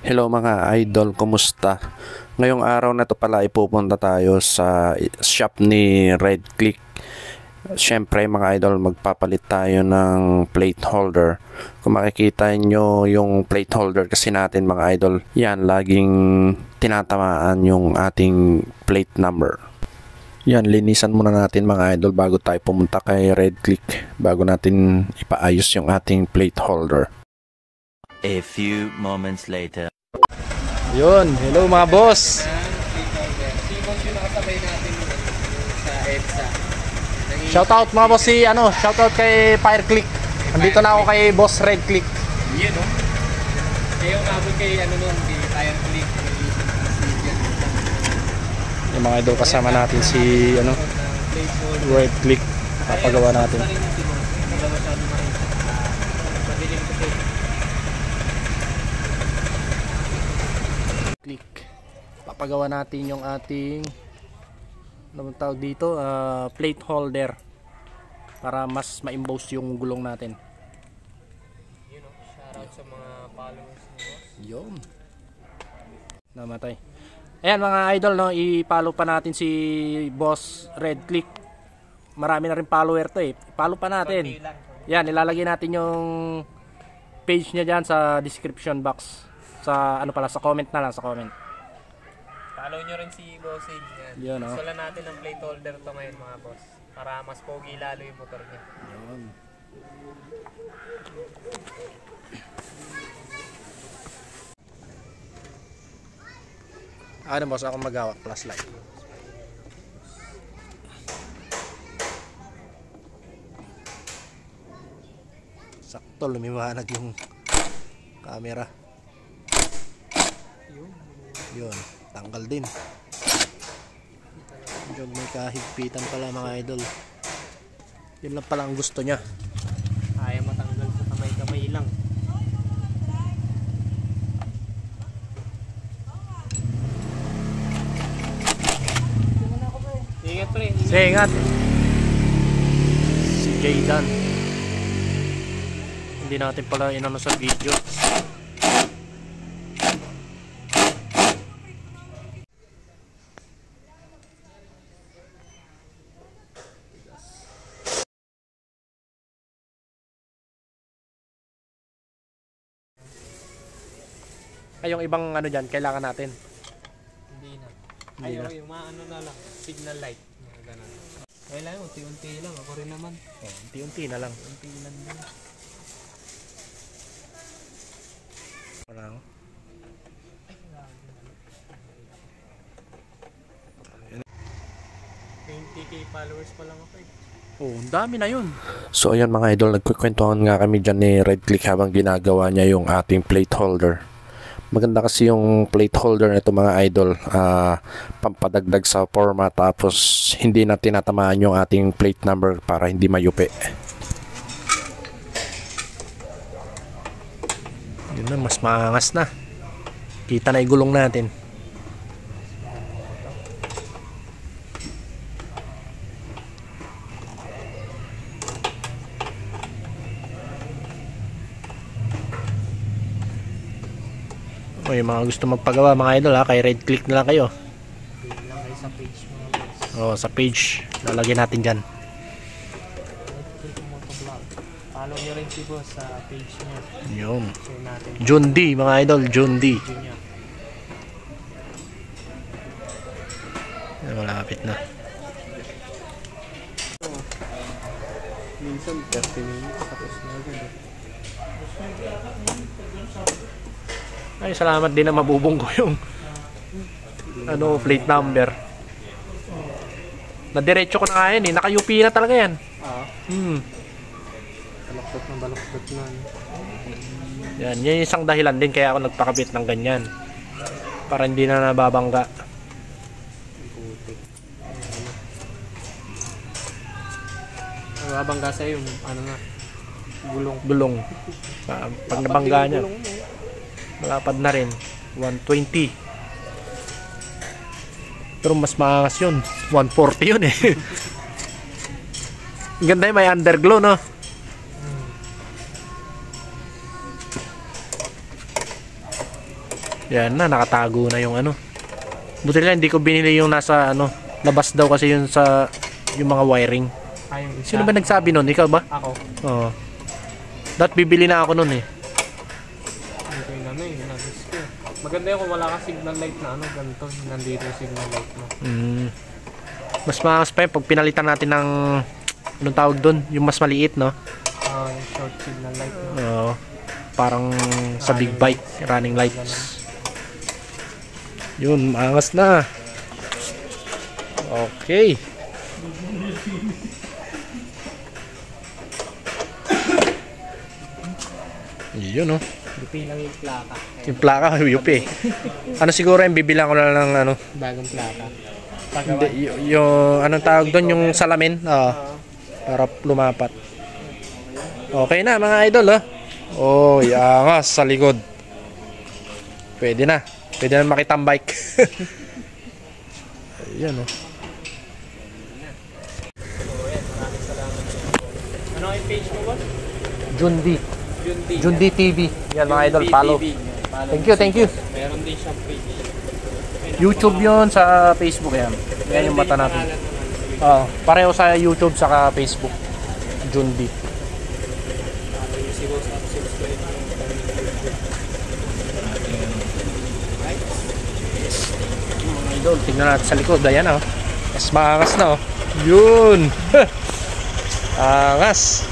Hello mga idol, kumusta? Ngayong araw na to pala ipupunta tayo sa shop ni Red Click. Siyempre mga idol, magpapalit tayo ng plate holder. Kung makikita nyo yung plate holder kasi natin mga idol, yan, laging tinatamaan yung ating plate number. Yan, linisan muna natin mga idol bago tayo pumunta kay Red Click, bago natin ipaayos yung ating plate holder. A few moments later. Yun, hello mga boss. Shoutout mga boss shoutout kay Fireclick. Nandito na ako kay Boss Red Click. Yun, no? Kaya yung abot kay kay Fireclick. Yung mga idol, kasama natin si Red Click. Papagawa natin. Click. Papagawa natin yung ating anong tawag dito, plate holder para mas ma-emboss yung gulong natin. Yun, no? Shoutout sa mga followers mo. Yun. Namatay. Ayan mga idol, no, i-follow pa natin si Boss Red Click. Marami na rin follower to eh. I-follow pa natin. Yan, ilalagay natin yung page niya dyan sa description box. Sa sa comment na lang, sa comment. Follow nyo rin si Boss Age. Yun, no. Gusto natin ng plate holder to ngayon mga boss. Para mas pogi lalo yung motor niya. Yun. Ano boss, ako magawak flashlight. Sakto lumiwanag yung camera. Yun, tanggal din. Diyan may kahigpitan pala mga idol. Yun lang pala ang gusto niya. Kaya matanggal sa kamay-kamay lang. Ingat pre. Ingat. Si Jaydan. Hindi natin pala inano sa video. Ay, yung ibang dyan, kailangan natin. Hindi na. Hindi na. Yung mga na lang. Signal light. Ganun. Kailangan, unti-unti lang. Ako rin naman. Unti-unti na lang. Unti lang din. Wala ako. 20k followers pa lang ako eh. Oh, ang dami na yun. So ayan mga idol, nagkukwentuhan nga kami dyan ni Red Click habang ginagawa niya yung ating plate holder. Maganda kasi yung plate holder nito mga idol, pampadagdag sa forma, tapos hindi na tinatamaan yung ating plate number para hindi mayupi. Yun na, mas maangas na. Kita na yung gulong natin. O, yung mga gusto magpagawa mga idol kay Red Click na lang kayo. Hindi lang kayo sa page mga boss. O, sa page, lalagyan natin dyan. Follow nyo rin si boss sa page niya. Yun. Share natin. John D, mga idol, John D. Video niya. Malapit na. Minsan 30 minutes tapos na agad. Ay, salamat din na mabubong ko yung plate number. Nadiretso ko na nga yan eh. Naka-UP na talaga yan. Balaktot na balaktot na. Yan yung isang dahilan din kaya ako nagpakabit ng ganyan. Para hindi na nababangga. Nababangga sa'yo yung Gulong. Pag nabangga niya, malapad na rin. 120. Pero mas maangas yun. 140 yun eh. Ganda yun, may underglow, no? Yan na, nakatago na yung ano. Buti lang hindi ko binili yung nasa ano, labas daw kasi yun sa yung mga wiring. Ay, yung isa. Sino ba nagsabi nun? Ikaw ba? Ako. Oo. Dapat bibili na ako nun eh. Ito yung ano eh, nabis ko. Maganda yun kung wala ka signal light na ano, ganito. Nandito yung signal light mo. Mas maangas pa yun pag pinalitan natin ng anong tawag doon? Yung mas maliit, no? Yung short signal light mo. Oo. Parang sa big bike, running lights. Yun, maangas na. Okay. Yun, no? Buti lang yung plaka. Yung plaka, UP. Ano siguro yung bibilang ko na lang ng ano? Bagong plaka. Hindi, yung anong tawag doon? Yung salamin. Para lumapat. Okay na mga idol, ha? Oh, yangas sa likod. Pwede na. Pwede na makitang bike. Ayan, oh. Ano yung page mo ba? Jundi. Jundi. Jundi TV. Yan mga idol, follow. Thank you, thank you. Meron din siyang page. YouTube yon sa Facebook yan. Yan yung mata natin. Pareho sa YouTube saka Facebook. Jundi. Mga idol, tingnan natin sa likod. Ayan, oh. Mas maangas na, oh. Yun. Angas.